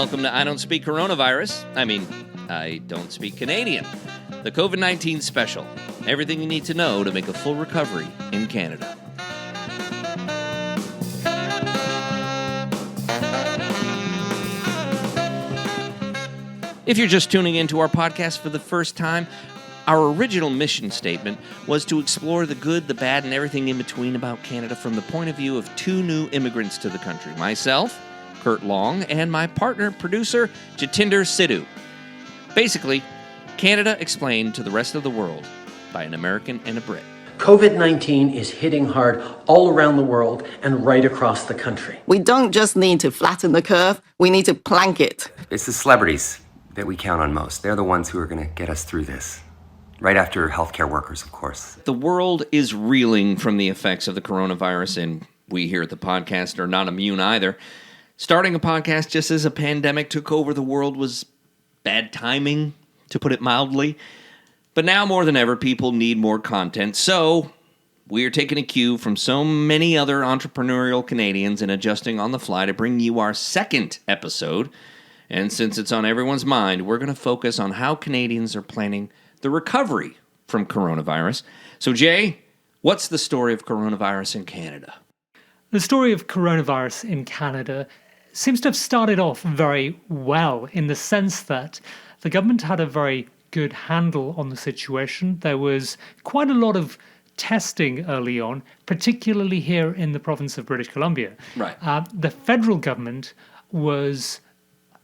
welcome to I Don't Speak Coronavirus. I don't speak Canadian. The COVID-19 special. Everything you need to know to make a full recovery in Canada. If you're just tuning into our podcast for the first time, our original mission statement was to explore the good, the bad, and everything in between about Canada from the point of view of two new immigrants to the country. Myself, Kurt Long, and my partner, producer, Jatinder Sidhu. Basically, Canada explained to the rest of the world by an American and a Brit. COVID-19 is hitting hard all around the world and right across the country. We don't just need to flatten the curve, we need to plank it. It's the celebrities that we count on most. They're the ones who are going to get us through this. Right after healthcare workers, of course. The world is reeling from the effects of the coronavirus, and we here at the podcast are not immune either. Starting a podcast just as a pandemic took over the world was bad timing, to put it mildly. But now more than ever, people need more content, so we are taking a cue from so many other entrepreneurial Canadians and adjusting on the fly to bring you our second episode. And since it's on everyone's mind, we're going to focus on how Canadians are planning the recovery from coronavirus. So, Jay, what's the story of coronavirus in Canada? The story of coronavirus in Canada seems to have started off very well in the sense that the government had a very good handle on the situation. There was quite a lot of testing early on, particularly here in the province of British Columbia. Right. The federal government was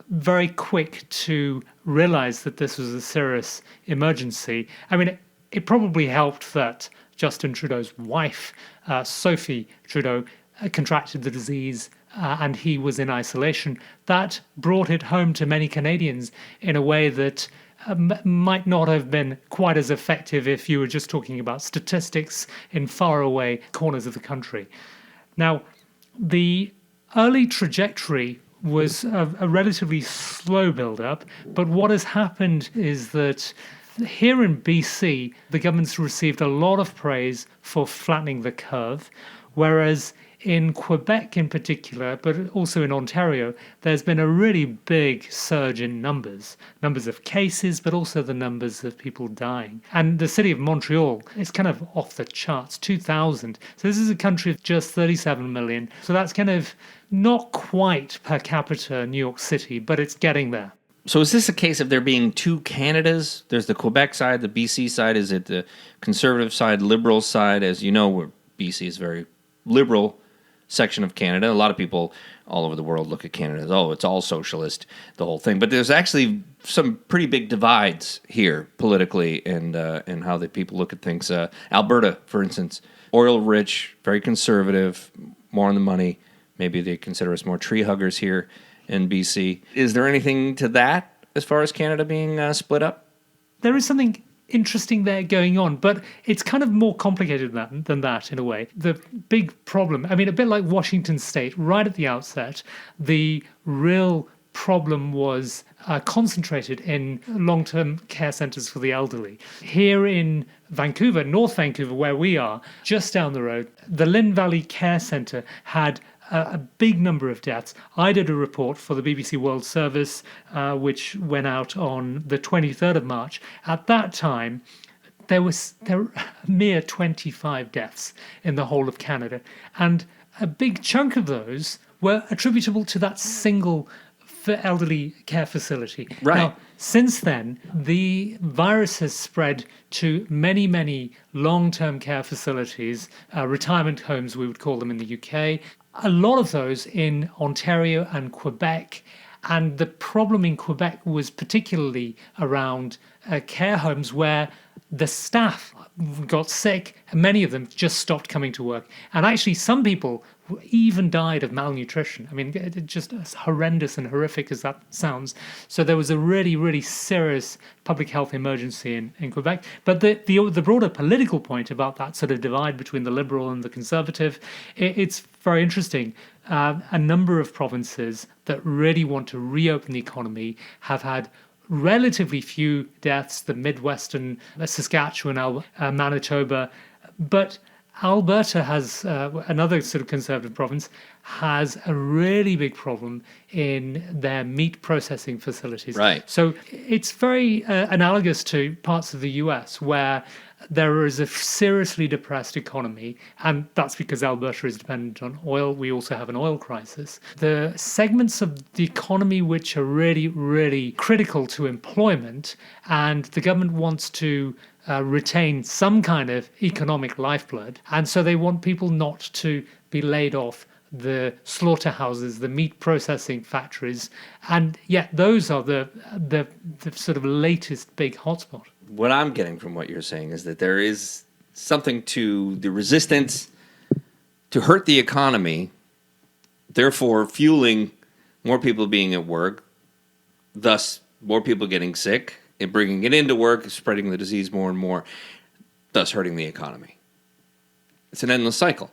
very quick to realize that this was a serious emergency. I mean, it probably helped that Justin Trudeau's wife, Sophie Trudeau, contracted the disease and he was in isolation. That brought it home to many Canadians in a way that might not have been quite as effective if you were just talking about statistics in faraway corners of the country. Now, the early trajectory was a relatively slow build-up, but what has happened is that here in BC, the government's received a lot of praise for flattening the curve, whereas in Quebec in particular, but also in Ontario, there's been a really big surge in numbers of cases, but also the numbers of people dying. And the city of Montreal is kind of off the charts, 2,000. So this is a country of just 37 million. So that's kind of not quite per capita New York City, but it's getting there. So is this a case of there being two Canadas? There's the Quebec side, the BC side. Is it the conservative side, liberal side? As you know, where BC is very liberal section of Canada. A lot of people all over the world look at Canada as, oh, it's all socialist, the whole thing. But there's actually some pretty big divides here politically and how the people look at things. Alberta, for instance, oil-rich, very conservative, more on the money. Maybe they consider us more tree huggers here in BC. Is there anything to that as far as Canada being split up? There is something interesting there going on, but it's kind of more complicated than that in a way. The big problem, I mean, a bit like Washington State, right at the outset, the real problem was concentrated in long-term care centres for the elderly. Here in Vancouver, North Vancouver, where we are, just down the road, the Lynn Valley Care Centre had a big number of deaths. I did a report for the BBC World Service, which went out on the 23rd of March. At that time, there were a mere 25 deaths in the whole of Canada. And a big chunk of those were attributable to that single elderly care facility. Right. Now, since then, the virus has spread to many, many long-term care facilities, retirement homes, we would call them in the UK. A lot of those in Ontario and Quebec. And the problem in Quebec was particularly around care homes where the staff got sick, and many of them just stopped coming to work. And actually, some people even died of malnutrition. I mean, just as horrendous and horrific as that sounds. So there was a really, really serious public health emergency in Quebec. But the broader political point about that sort of divide between the liberal and the conservative, it's very interesting. A number of provinces that really want to reopen the economy have had relatively few deaths, the Midwestern, Saskatchewan, Manitoba, but Alberta has, another sort of conservative province, has a really big problem in their meat processing facilities. Right. So it's very analogous to parts of the US where there is a seriously depressed economy, and that's because Alberta is dependent on oil. We also have an oil crisis. The segments of the economy which are really, really critical to employment, and the government wants to retain some kind of economic lifeblood, and so they want people not to be laid off the slaughterhouses, the meat processing factories, and yet those are the sort of latest big hotspot. What I'm getting from what you're saying is that there is something to the resistance to hurt the economy, therefore fueling more people being at work, thus more people getting sick and bringing it into work, spreading the disease more and more, thus hurting the economy. It's an endless cycle.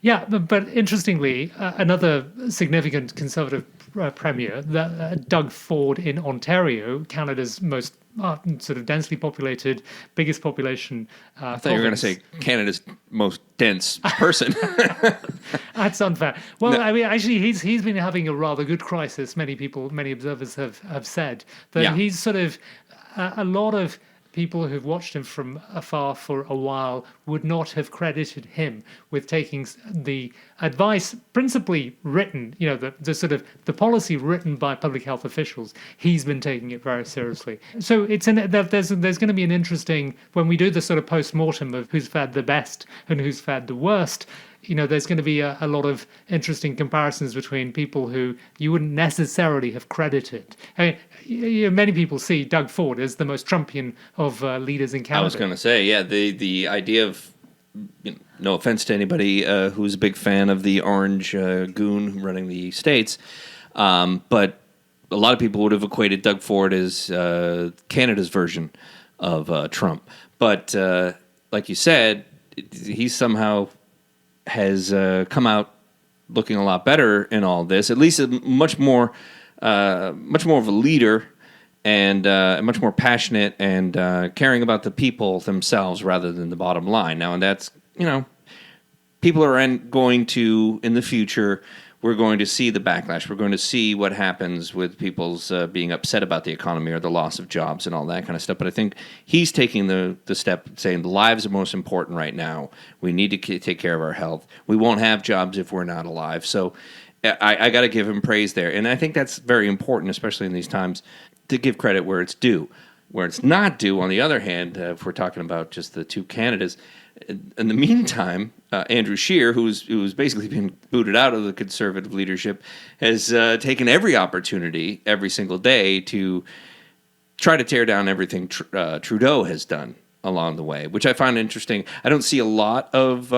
Yeah, but interestingly, another significant Conservative premier, Doug Ford in Ontario, Canada's most sort of densely populated, biggest population. I thought you were going to say Canada's most dense person. That's unfair. Well, no. I mean, actually, he's been having a rather good crisis. Many observers have said that he's sort of a lot of people who've watched him from afar for a while would not have credited him with taking the advice principally written, the sort of the policy written by public health officials. He's been taking it very seriously. So there's going to be an interesting, when we do the sort of post-mortem of who's fared the best and who's fared the worst, there's going to be a lot of interesting comparisons between people who you wouldn't necessarily have credited. I mean, many people see Doug Ford as the most Trumpian of leaders in Canada. I was going to say, the idea of, no offense to anybody who's a big fan of the orange goon running the states, but a lot of people would have equated Doug Ford as Canada's version of Trump. But like you said, he somehow has come out looking a lot better in all this. At least much more of a leader, and much more passionate and caring about the people themselves rather than the bottom line. Now, and that's people are going to in the future. We're going to see the backlash. We're going to see what happens with people's being upset about the economy or the loss of jobs and all that kind of stuff. But I think he's taking the step saying the lives are most important right now. We need to take care of our health. We won't have jobs if we're not alive. So I got to give him praise there. And I think that's very important, especially in these times, to give credit where it's due. Where it's not due, on the other hand, if we're talking about just the two candidates, in the meantime, Andrew Scheer, who's basically been booted out of the Conservative leadership, has taken every opportunity every single day to try to tear down everything Trudeau has done along the way, which I find interesting. I don't see a lot of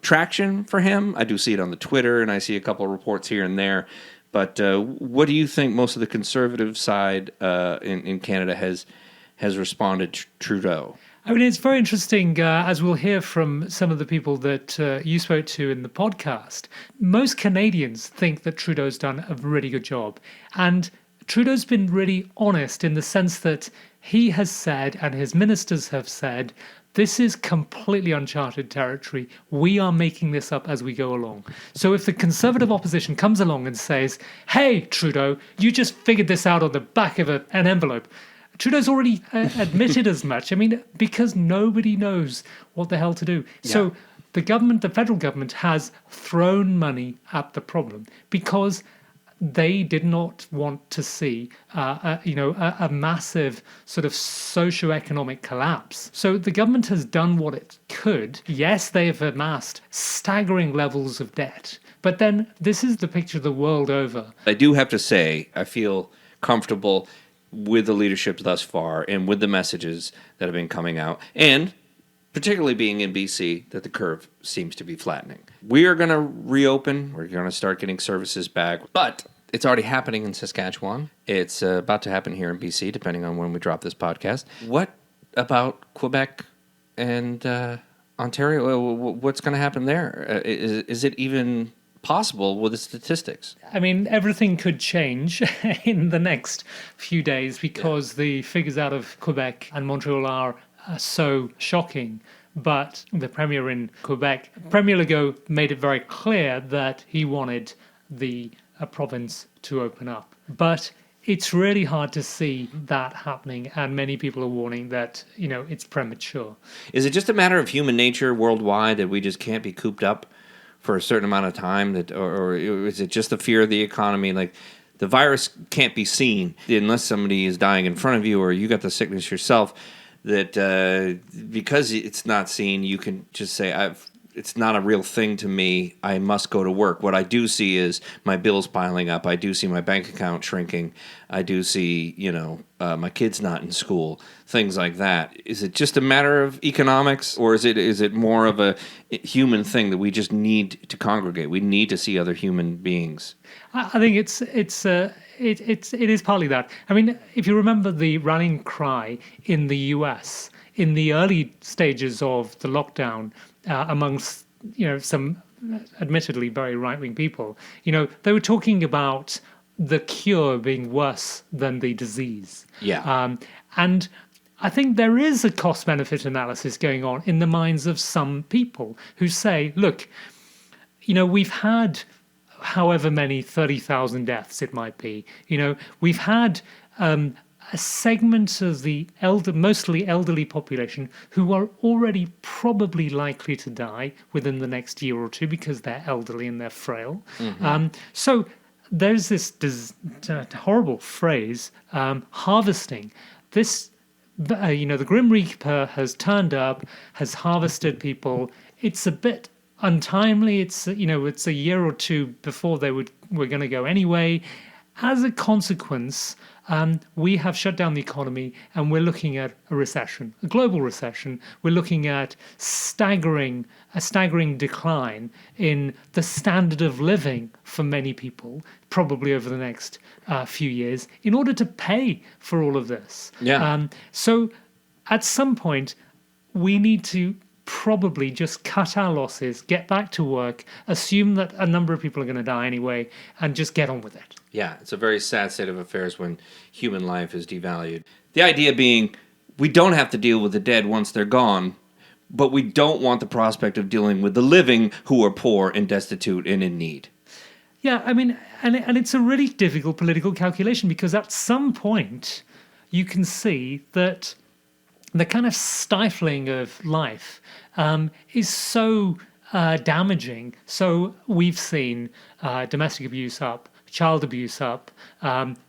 traction for him. I do see it on the Twitter, and I see a couple of reports here and there. But what do you think most of the Conservative side in Canada has responded to Trudeau? I mean, it's very interesting, as we'll hear from some of the people that you spoke to in the podcast. Most Canadians think that Trudeau's done a really good job. And Trudeau's been really honest in the sense that he has said, and his ministers have said, this is completely uncharted territory. We are making this up as we go along. So if the Conservative opposition comes along and says, hey, Trudeau, you just figured this out on the back of an envelope, Trudeau's already admitted as much. I mean, because nobody knows what the hell to do. Yeah. So the federal government has thrown money at the problem because they did not want to see, a massive sort of socioeconomic collapse. So the government has done what it could. Yes, they have amassed staggering levels of debt. But then this is the picture the world over. I do have to say, I feel comfortable with the leadership thus far and with the messages that have been coming out, and particularly being in BC, that the curve seems to be flattening. We are going to reopen. We're going to start getting services back, but it's already happening in Saskatchewan. It's about to happen here in BC, depending on when we drop this podcast. What about Quebec and Ontario? What's going to happen there? Is it even possible with the statistics? I mean, everything could change in the next few days because the figures out of Quebec and Montreal are so shocking. but the Premier in Quebec, Premier Legault made it very clear that he wanted the province to open up. But it's really hard to see that happening, and many people are warning that, it's premature. Is it just a matter of human nature worldwide that we just can't be cooped up for a certain amount of time, or is it just the fear of the economy? Like, the virus can't be seen unless somebody is dying in front of you or you got the sickness yourself, that because it's not seen, you can just say, it's not a real thing to me. I must go to work. What I do see is my bills piling up. I do see my bank account shrinking. I do see, my kids not in school, things like that. Is it just a matter of economics, or is it more of a human thing that we just need to congregate? We need to see other human beings. I think it is partly that. I mean, if you remember the rallying cry in the US in the early stages of the lockdown, amongst some admittedly very right-wing people, they were talking about the cure being worse than the disease. Yeah. And I think there is a cost-benefit analysis going on in the minds of some people who say, look, we've had however many 30,000 deaths it might be. We've had a segment of the mostly elderly population who are already probably likely to die within the next year or two because they're elderly and they're frail. Mm-hmm. So there's this horrible phrase, harvesting. This, the Grim Reaper has turned up, has harvested people. It's a bit untimely. It's a year or two before we're going to go anyway. As a consequence, we have shut down the economy, and we're looking at a recession, a global recession. We're looking at a staggering decline in the standard of living for many people, probably over the next few years, in order to pay for all of this. Yeah. So at some point, we need to probably just cut our losses, get back to work, assume that a number of people are going to die anyway, and just get on with it. Yeah, it's a very sad state of affairs when human life is devalued. The idea being, we don't have to deal with the dead once they're gone, but we don't want the prospect of dealing with the living who are poor and destitute and in need. Yeah, I mean, and it's a really difficult political calculation, because at some point you can see that the kind of stifling of life is so damaging. So we've seen domestic abuse up, child abuse up,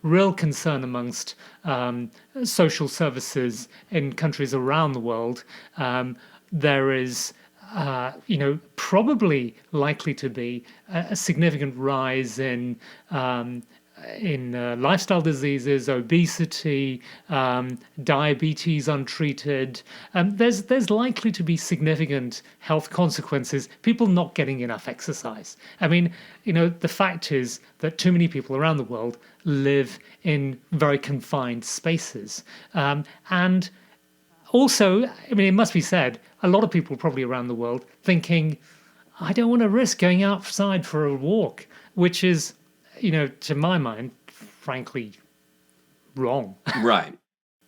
real concern amongst social services in countries around the world. There is, probably likely to be a significant rise in lifestyle diseases, obesity, diabetes untreated. There's likely to be significant health consequences, people not getting enough exercise. I mean, the fact is that too many people around the world live in very confined spaces. And also, I mean, it must be said, a lot of people probably around the world thinking, I don't want to risk going outside for a walk, which is, to my mind, frankly, wrong. Right.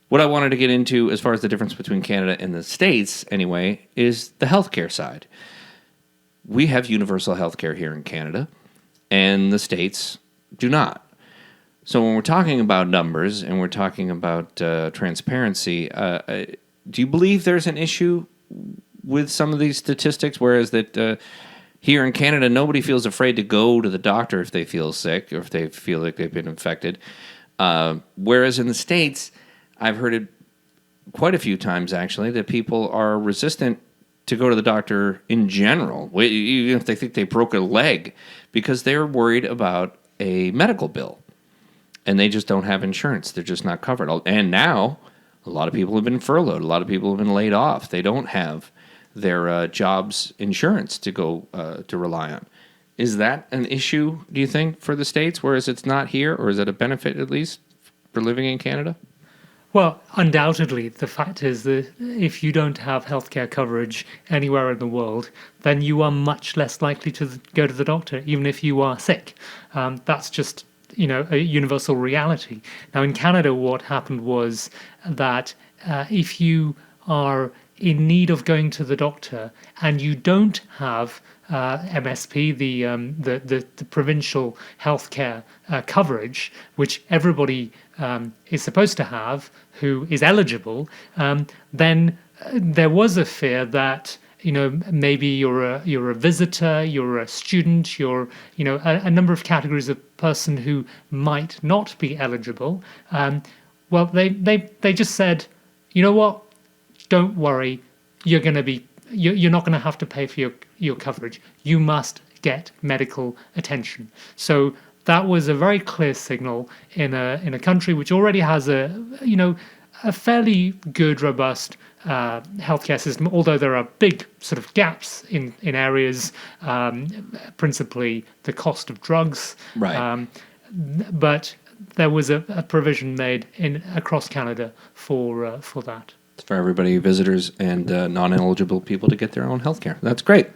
What I wanted to get into, as far as the difference between Canada and the States, anyway, is the healthcare side. We have universal healthcare here in Canada, and the States do not. So when we're talking about numbers and we're talking about transparency, do you believe there's an issue with some of these statistics, whereas that here in Canada, nobody feels afraid to go to the doctor if they feel sick or if they feel like they've been infected. Whereas in the States, I've heard it quite a few times, actually, that people are resistant to go to the doctor in general, even if they think they broke a leg, because they're worried about a medical bill. And they just don't have insurance. They're just not covered. And now, a lot of people have been furloughed. A lot of people have been laid off. They don't have their job's insurance to go to rely on. Is that an issue, do you think, for the States, whereas it's not here? Or is it a benefit, at least, for living in Canada? Well, undoubtedly, the fact is that if you don't have healthcare coverage anywhere in the world, then you are much less likely to go to the doctor, even if you are sick. That's just, a universal reality. Now, in Canada, what happened was that if you are in need of going to the doctor and you don't have MSP, the provincial healthcare coverage, which everybody is supposed to have who is eligible, then there was a fear that maybe you're a visitor, you're a student, you're a number of categories of person who might not be eligible. Well, they just said, you know what? Don't worry, you're not going to have to pay for your coverage. You must get medical attention. So that was a very clear signal in a country which already has a fairly good, robust healthcare system, although there are big sort of gaps in areas, principally the cost of drugs. Right. But there was a provision made across Canada for that. It's for everybody, visitors and non-eligible people, to get their own healthcare. That's great.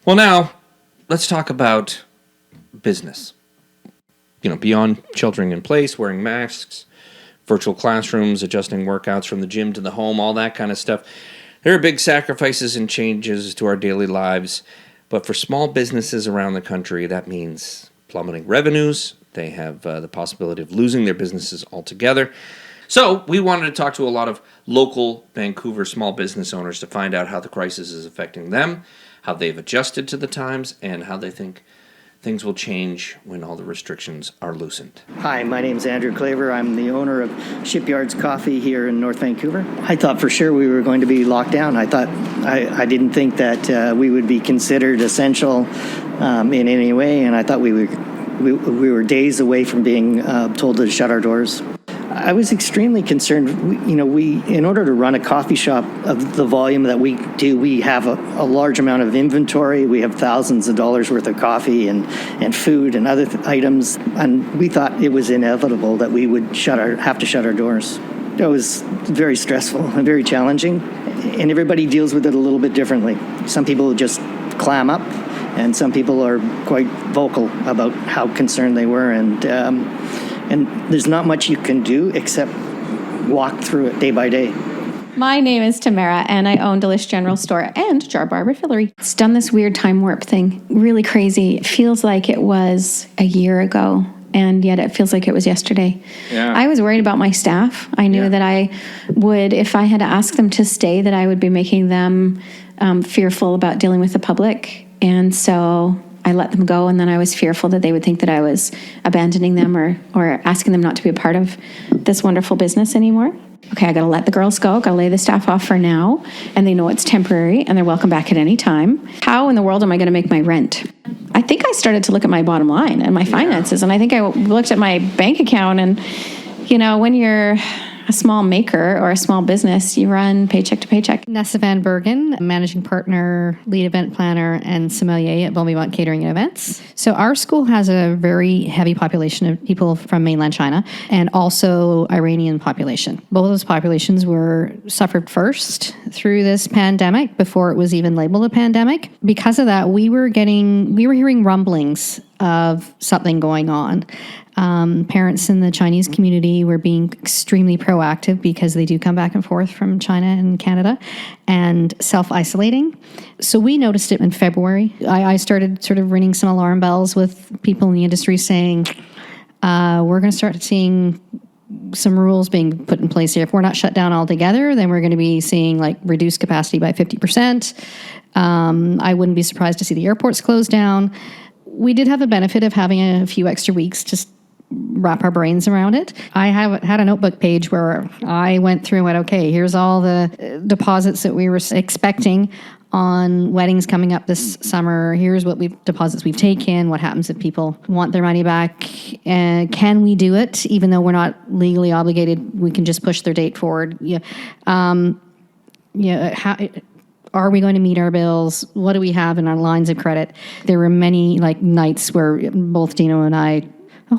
Well, now let's talk about business. Beyond sheltering in place, wearing masks, virtual classrooms, adjusting workouts from the gym to the home, all that kind of stuff. There are big sacrifices and changes to our daily lives, but for small businesses around the country, that means plummeting revenues. They have the possibility of losing their businesses altogether. So we wanted to talk to a lot of local Vancouver small business owners to find out how the crisis is affecting them, how they've adjusted to the times, and how they think things will change when all the restrictions are loosened. Hi, my name's Andrew Claver. I'm the owner of Shipyards Coffee here in North Vancouver. I thought for sure we were going to be locked down. I didn't think that we would be considered essential in any way, and I thought we were days away from being told to shut our doors. I was extremely concerned. We in order to run a coffee shop of the volume that we do, we have a large amount of inventory. We have thousands of dollars worth of coffee and food and other items, and we thought it was inevitable that we would have to shut our doors. It was very stressful and very challenging, and everybody deals with it a little bit differently. Some people just clam up, and some people are quite vocal about how concerned they were, and there's not much you can do except walk through it day by day. My name is Tamara, and I own Delish General Store and Jar Bar Refillery. It's done this weird time warp thing. Really crazy. It feels like it was a year ago, and yet it feels like it was yesterday. Yeah. I was worried about my staff. I knew that I would, if I had to ask them to stay, that I would be making them fearful about dealing with the public. And so I let them go, and then I was fearful that they would think that I was abandoning them or asking them not to be a part of this wonderful business anymore. Okay, I got to let the girls go, got to lay the staff off for now, and they know it's temporary, and they're welcome back at any time. How in the world am I going to make my rent? I think I started to look at my bottom line and my finances, and I think I looked at my bank account, and, when you're a small maker or a small business, you run paycheck to paycheck. Nessa Van Bergen, managing partner, lead event planner, and sommelier at Beaumont Catering and Events. So our school has a very heavy population of people from mainland China and also Iranian population. Both of those populations suffered first through this pandemic before it was even labeled a pandemic. Because of that, we were hearing rumblings of something going on. Parents in the Chinese community were being extremely proactive because they do come back and forth from China and Canada, and self-isolating. So we noticed it in February. I started sort of ringing some alarm bells with people in the industry saying, we're going to start seeing some rules being put in place here. If we're not shut down altogether, then we're going to be seeing reduced capacity by 50%. I wouldn't be surprised to see the airports close down. We did have the benefit of having a few extra weeks to wrap our brains around it. I had a notebook page where I went through and went, okay, here's all the deposits that we were expecting on weddings coming up this summer. Here's what deposits we've taken. What happens if people want their money back? Can we do it? Even though we're not legally obligated, we can just push their date forward. Are we going to meet our bills? What do we have in our lines of credit? There were many nights where both Dino and I,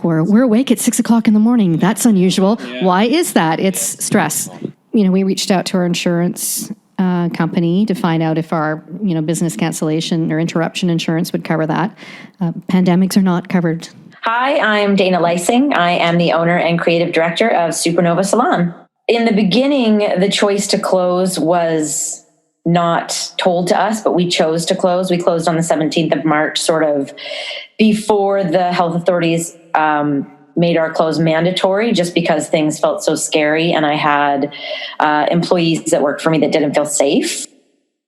we're awake at 6 o'clock in the morning. That's unusual. Yeah. Why is that? It's stress. We reached out to our insurance company to find out if our business cancellation or interruption insurance would cover that. Pandemics are not covered. Hi, I'm Dana Lysing. I am the owner and creative director of Supernova Salon. In the beginning, the choice to close was not told to us, but we chose to close. We closed on the 17th of March, sort of before the health authorities made our close mandatory, just because things felt so scary. And I had employees that worked for me that didn't feel safe.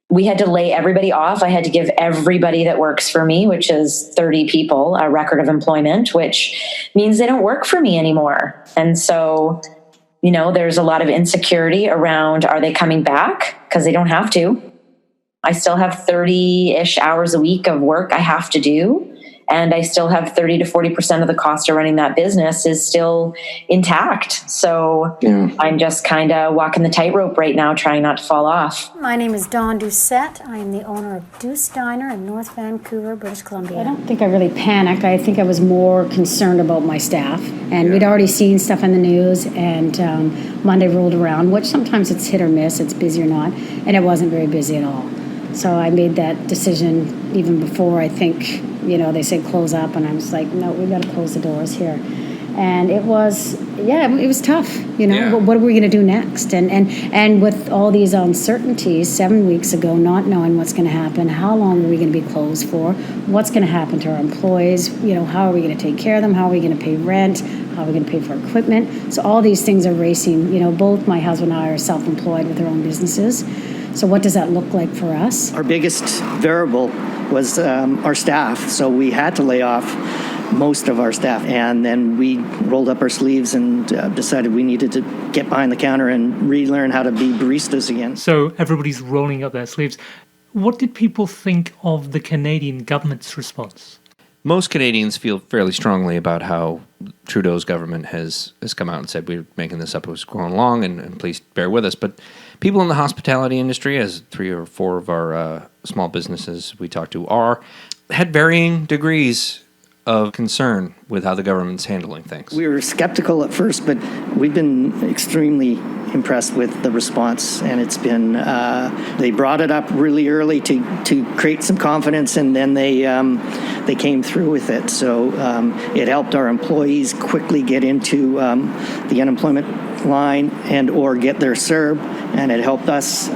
We had to lay everybody off. I had to give everybody that works for me, which is 30 people, a record of employment, which means they don't work for me anymore. And so, you know, there's a lot of insecurity around, are they coming back? Because they don't have to. I still have 30-ish hours a week of work I have to do. And I still have 30 to 40% of the cost of running that business is still intact. So I'm just kind of walking the tightrope right now, trying not to fall off. My name is Dawn Doucette. I am the owner of Deuce Diner in North Vancouver, British Columbia. I don't think I really panicked. I think I was more concerned about my staff. And we'd already seen stuff in the news, and Monday rolled around, which sometimes it's hit or miss, it's busy or not, and it wasn't very busy at all. So I made that decision even before, I think, they said close up, and I was like, no, we've got to close the doors here. And it was tough, What are we going to do next? And with all these uncertainties, 7 weeks ago, not knowing what's going to happen, how long are we going to be closed for, what's going to happen to our employees, how are we going to take care of them, how are we going to pay rent, how are we going to pay for equipment? So all these things are racing. Both my husband and I are self-employed with our own businesses. So what does that look like for us? Our biggest variable was our staff. So we had to lay off most of our staff. And then we rolled up our sleeves and decided we needed to get behind the counter and relearn how to be baristas again. So everybody's rolling up their sleeves. What did people think of the Canadian government's response? Most Canadians feel fairly strongly about how Trudeau's government has come out and said, we're making this up as we're going along, and please bear with us. But people in the hospitality industry, as 3 or 4 of our small businesses we talked to had varying degrees of concern with how the government's handling things. We were skeptical at first, but we've been extremely impressed with the response, and it's been they brought it up really early to create some confidence, and then they came through with it. So it helped our employees quickly get into the unemployment line and or get their CERB, and it helped us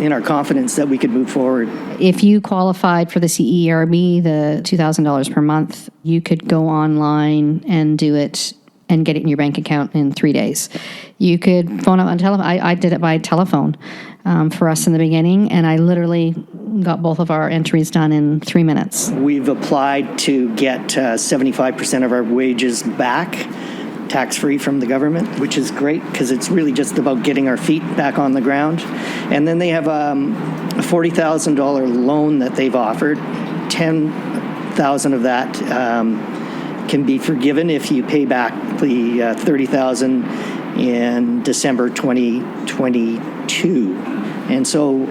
in our confidence that we could move forward. If you qualified for the CERB, the $2,000 per month, you could go online and do it and get it in your bank account in 3 days. You could phone up on telephone. I did it by telephone for us in the beginning, and I literally got both of our entries done in 3 minutes. We've applied to get 75% of our wages back, tax-free from the government, which is great because it's really just about getting our feet back on the ground. And then they have a $40,000 loan that they've offered. $10,000 of that can be forgiven if you pay back the $30,000 in December 2022. And so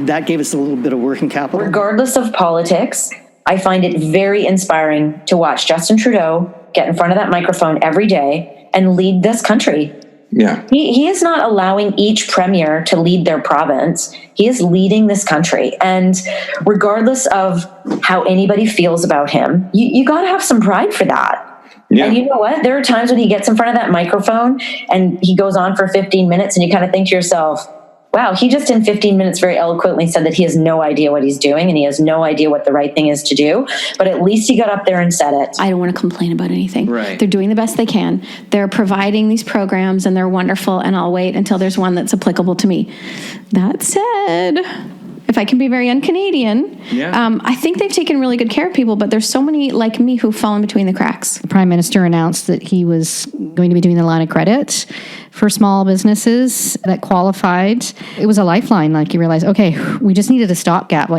that gave us a little bit of working capital. Regardless of politics, I find it very inspiring to watch Justin Trudeau get in front of that microphone every day and lead this country. Yeah. He is not allowing each premier to lead their province. He is leading this country. And regardless of how anybody feels about him, you got to have some pride for that. Yeah. And you know what? There are times when he gets in front of that microphone and he goes on for 15 minutes and you kind of think to yourself, wow, he just in 15 minutes very eloquently said that he has no idea what he's doing and he has no idea what the right thing is to do. But at least he got up there and said it. I don't want to complain about anything. Right. They're doing the best they can. They're providing these programs and they're wonderful, and I'll wait until there's one that's applicable to me. That said, if I can be very un-Canadian, I think they've taken really good care of people, but there's so many like me who've fallen between the cracks. The Prime Minister announced that he was going to be doing the line of credit for small businesses that qualified. It was a lifeline. Like, you realize, okay, we just needed a stopgap,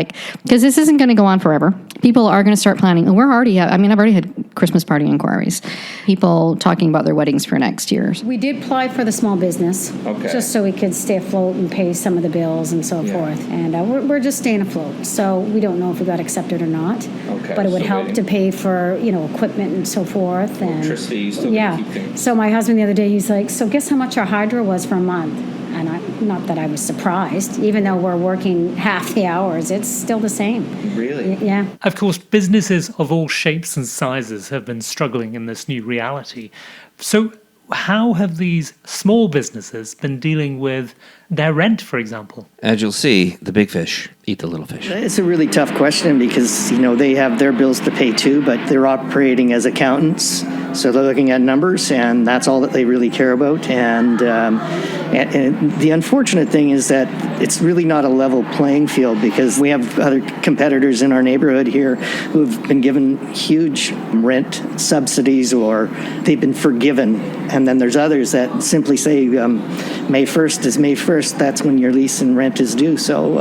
because this isn't going to go on forever. People are going to start planning. And I've already had Christmas party inquiries. People talking about their weddings for next year. We did apply for the small business, just so we could stay afloat and pay some of the bills and so forth. And we're just staying afloat. So we don't know if we got accepted or not. Okay. But it would help to pay for, equipment and so forth. And Electricity, still keep things. So my husband the other day, he's like, so guess how much our hydro was for a month? And not that I was surprised. Even though we're working half the hours, it's still the same. Really? Yeah. Of course, businesses of all shapes and sizes have been struggling in this new reality. So How have these small businesses been dealing with their rent, for example? As you'll see, the big fish eat the little fish. It's a really tough question because, they have their bills to pay too, but they're operating as accountants. So they're looking at numbers, and that's all that they really care about. And the unfortunate thing is that it's really not a level playing field, because we have other competitors in our neighborhood here who've been given huge rent subsidies, or they've been forgiven. And then there's others that simply say May 1st is May 1st. That's when your lease and rent is due. So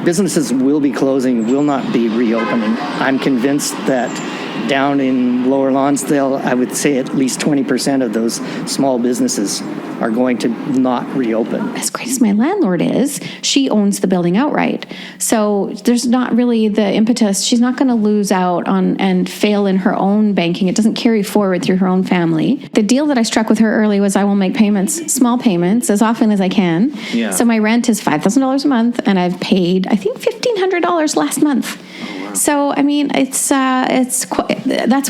businesses will be closing, will not be reopening. I'm convinced that down in Lower Lonsdale, I would say at least 20% of those small businesses are going to not reopen. As great as my landlord is, she owns the building outright. So there's not really the impetus. She's not going to lose out on and fail in her own banking. It doesn't carry forward through her own family. The deal that I struck with her early was I will make payments, small payments, as often as I can. Yeah. So my rent is $5,000 a month, and I've paid, I think, $1,500 last month. So, I mean, it's that's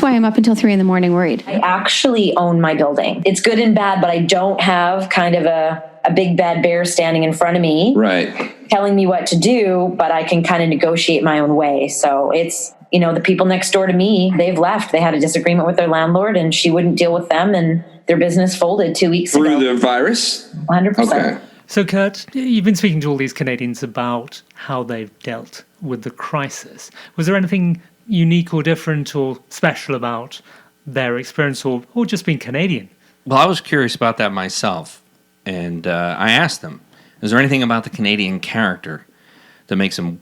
why I'm up until 3 a.m. worried. I actually own my building. It's good and bad, but I don't have kind of a big bad bear standing in front of me, Right. telling me what to do, but I can kind of negotiate my own way. So it's, the people next door to me, they've left. They had a disagreement with their landlord, and she wouldn't deal with them, and their business folded 2 weeks ago. Through the virus? 100%. Okay. So, Kurt, you've been speaking to all these Canadians about how they've dealt with the crisis. Was there anything unique or different or special about their experience, or just being Canadian? Well, I was curious about that myself, and I asked them, is there anything about the Canadian character that makes them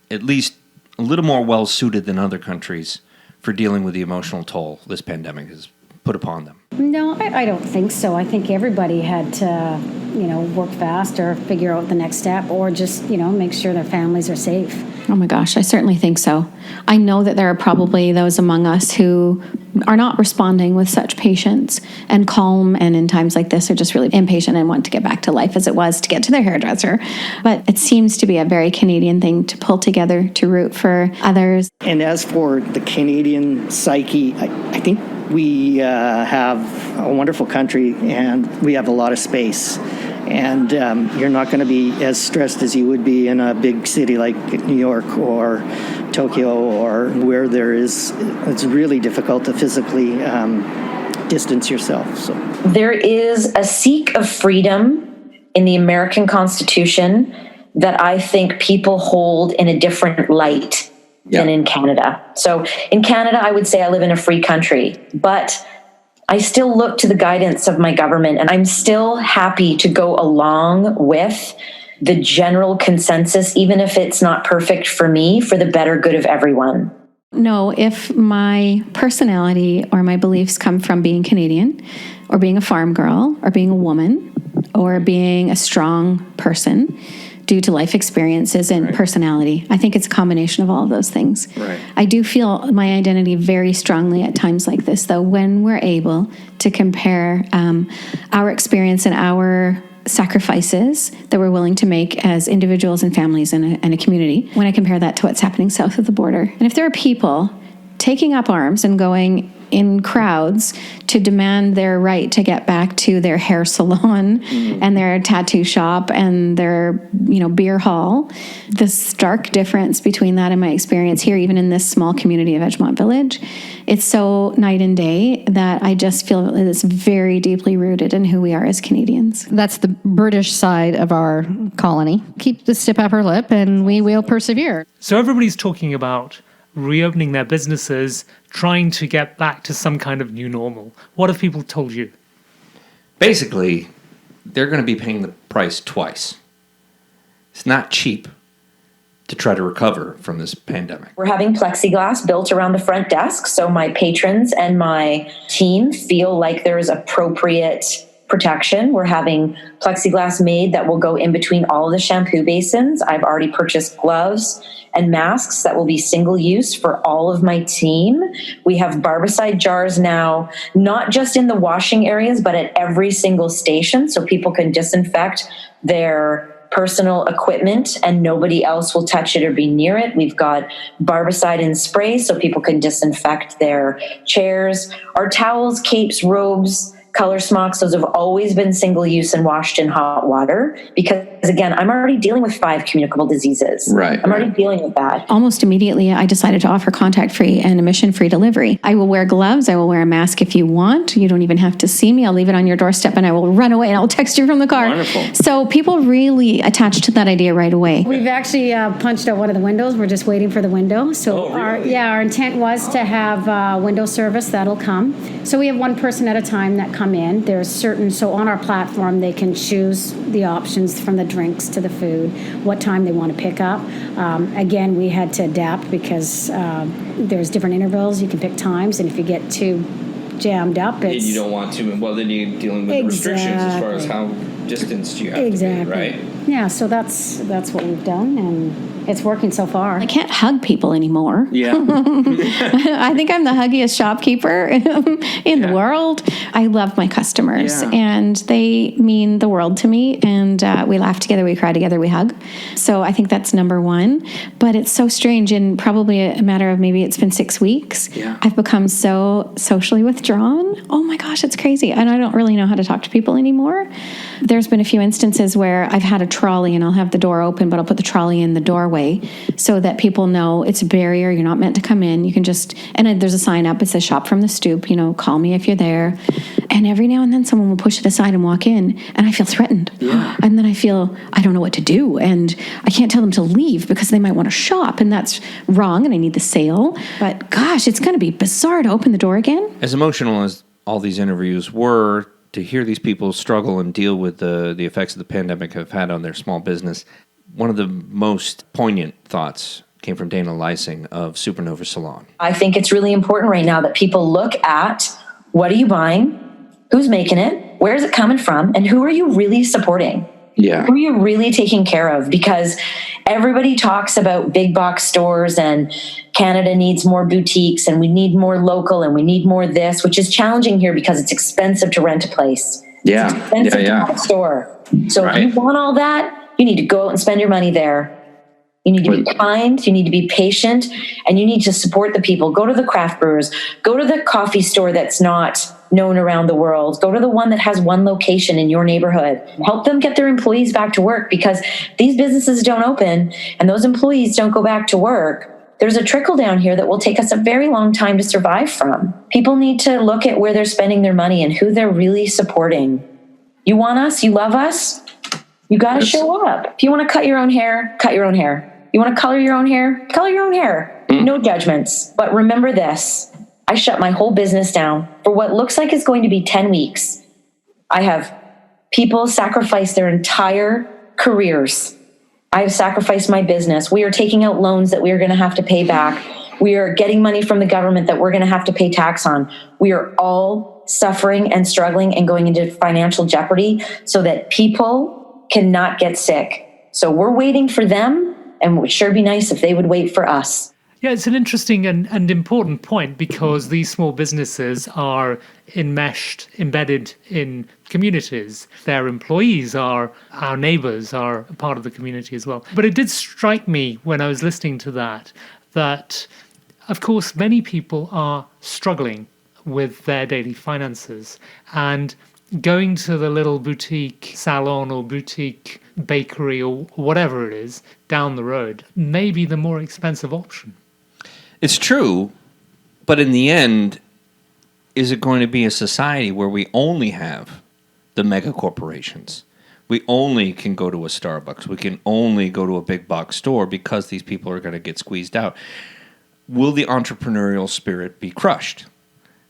at least a little more well-suited than other countries for dealing with the emotional toll this pandemic has put upon them? No, I don't think so. I think everybody had to, work fast or figure out the next step, or just, make sure their families are safe. Oh my gosh, I certainly think so. I know that there are probably those among us who are not responding with such patience and calm, and in times like this are just really impatient and want to get back to life as it was to get to their hairdresser. But it seems to be a very Canadian thing to pull together, to root for others. And as for the Canadian psyche, I think we have a wonderful country, and we have a lot of space. And you're not going to be as stressed as you would be in a big city like New York or Tokyo, or where it's really difficult to physically distance yourself. So There is a seek of freedom in the American Constitution that I think people hold in a different light than in Canada. So in Canada, I would say I live in a free country, but I still look to the guidance of my government, and I'm still happy to go along with the general consensus, even if it's not perfect for me, for the better good of everyone. No, if my personality or my beliefs come from being Canadian, or being a farm girl, or being a woman, or being a strong person, due to life experiences and personality. I think it's a combination of all of those things. Right. I do feel my identity very strongly at times like this, though, when we're able to compare our experience and our sacrifices that we're willing to make as individuals and families and a community, when I compare that to what's happening south of the border. And if there are people taking up arms and going in crowds to demand their right to get back to their hair salon and their tattoo shop and their, beer hall, the stark difference between that and my experience here, even in this small community of Edgemont Village, it's so night and day that I just feel that it's very deeply rooted in who we are as Canadians. That's the British side of our colony. Keep the stiff upper lip and we will persevere. So everybody's talking about reopening their businesses, trying to get back to some kind of new normal. What have people told you? Basically, they're going to be paying the price twice. It's not cheap to try to recover from this pandemic. We're having plexiglass built around the front desk, so my patrons and my team feel like there is appropriate protection. We're having plexiglass made that will go in between all of the shampoo basins. I've already purchased gloves and masks that will be single use for all of my team. We have barbicide jars now, not just in the washing areas, but at every single station, so people can disinfect their personal equipment and nobody else will touch it or be near it. We've got barbicide in spray so people can disinfect their chairs. Our towels, capes, robes, color smocks, those have always been single use and washed in hot water because, again, I'm already dealing with 5 communicable diseases. Right. I'm already dealing with that. Almost immediately, I decided to offer contact-free and emission-free delivery. I will wear gloves. I will wear a mask if you want. You don't even have to see me. I'll leave it on your doorstep and I will run away and I'll text you from the car. Wonderful. So people really attached to that idea right away. We've actually punched out one of the windows. We're just waiting for the window. So our intent was to have window service. That'll come. So we have one person at a time that come in. There's certain, so on our platform, they can choose the options from the drinks to the food, what time they want to pick up. Again, we had to adapt because there's different intervals. You can pick times, and if you get too jammed up, it's... You don't want to, well, then you're dealing with the restrictions as far as how distanced you have to be, right? Yeah, so that's what we've done, and it's working so far. I can't hug people anymore. Yeah. I think I'm the huggiest shopkeeper in the world. I love my customers, and they mean the world to me, and we laugh together, we cry together, we hug. So I think that's number one. But it's so strange, in probably a matter of maybe it's been 6 weeks, I've become so socially withdrawn. Oh my gosh, it's crazy. And I don't really know how to talk to people anymore. There's been a few instances where I've had a trolley and I'll have the door open, but I'll put the trolley in the doorway so that people know it's a barrier. You're not meant to come in. You can just, and there's a sign up. It says shop from the stoop, call me if you're there. And every now and then someone will push it aside and walk in and I feel threatened. Yeah. And then I feel, I don't know what to do. And I can't tell them to leave because they might want to shop, and that's wrong. And I need the sale. But gosh, it's going to be bizarre to open the door again. As emotional as all these interviews were, to hear these people struggle and deal with the effects of the pandemic have had on their small business, one of the most poignant thoughts came from Dana Lysing of Supernova Salon. I think it's really important right now that people look at, what are you buying? Who's making it? Where is it coming from? And who are you really supporting? Yeah. Who are you really taking care of? Because everybody talks about big box stores and Canada needs more boutiques and we need more local and we need more this, which is challenging here because it's expensive to rent a place. Yeah. It's expensive to have a store. So if you want all that, you need to go out and spend your money there. You need to be kind, you need to be patient, and you need to support the people. Go to the craft brewers, go to the coffee store that's not known around the world, go to the one that has one location in your neighborhood. Help them get their employees back to work, because these businesses don't open and those employees don't go back to work. There's a trickle down here that will take us a very long time to survive from. People need to look at where they're spending their money and who they're really supporting. You want us, you love us, you got to show up. If you want to cut your own hair, cut your own hair. You want to color your own hair? Color your own hair. No judgments. But remember this. I shut my whole business down for what looks like is going to be 10 weeks. I have people sacrifice their entire careers. I have sacrificed my business. We are taking out loans that we are going to have to pay back. We are getting money from the government that we're going to have to pay tax on. We are all suffering and struggling and going into financial jeopardy so that people cannot get sick. So we're waiting for them. And it would sure be nice if they would wait for us. Yeah, it's an interesting and important point, because these small businesses are embedded in communities. Their employees are our neighbors, are a part of the community as well. But it did strike me when I was listening to that, of course, many people are struggling with their daily finances, and going to the little boutique salon or boutique bakery or whatever it is down the road may be the more expensive option. It's true, but in the end, is it going to be a society where we only have the mega corporations? We only can go to a Starbucks. We can only go to a big box store because these people are going to get squeezed out. Will the entrepreneurial spirit be crushed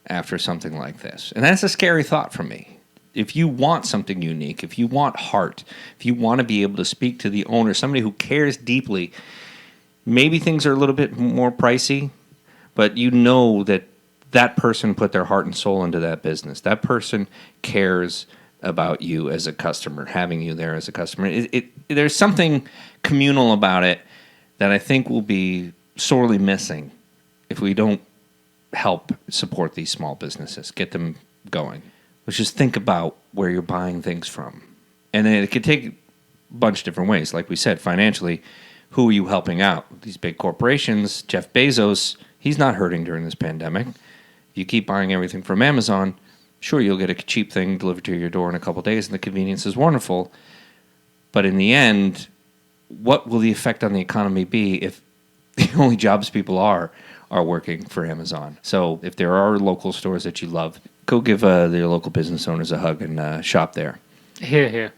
after something like this? And that's a scary thought for me. If you want something unique, if you want heart, if you want to be able to speak to the owner, somebody who cares deeply, maybe things are a little bit more pricey, but you know that that person put their heart and soul into that business. That person cares about you as a customer, having you there as a customer. There's something communal about it that I think will be sorely missing if we don't help support these small businesses, get them going. Let's just think about where you're buying things from. And then it could take a bunch of different ways. Like we said, financially, who are you helping out? These big corporations, Jeff Bezos, he's not hurting during this pandemic. If you keep buying everything from Amazon, Sure, you'll get a cheap thing delivered to your door in a couple of days, and the convenience is wonderful. But in the end, what will the effect on the economy be if the only jobs people are working for Amazon? So if there are local stores that you love, go give your local business owners a hug and shop there. Here, here.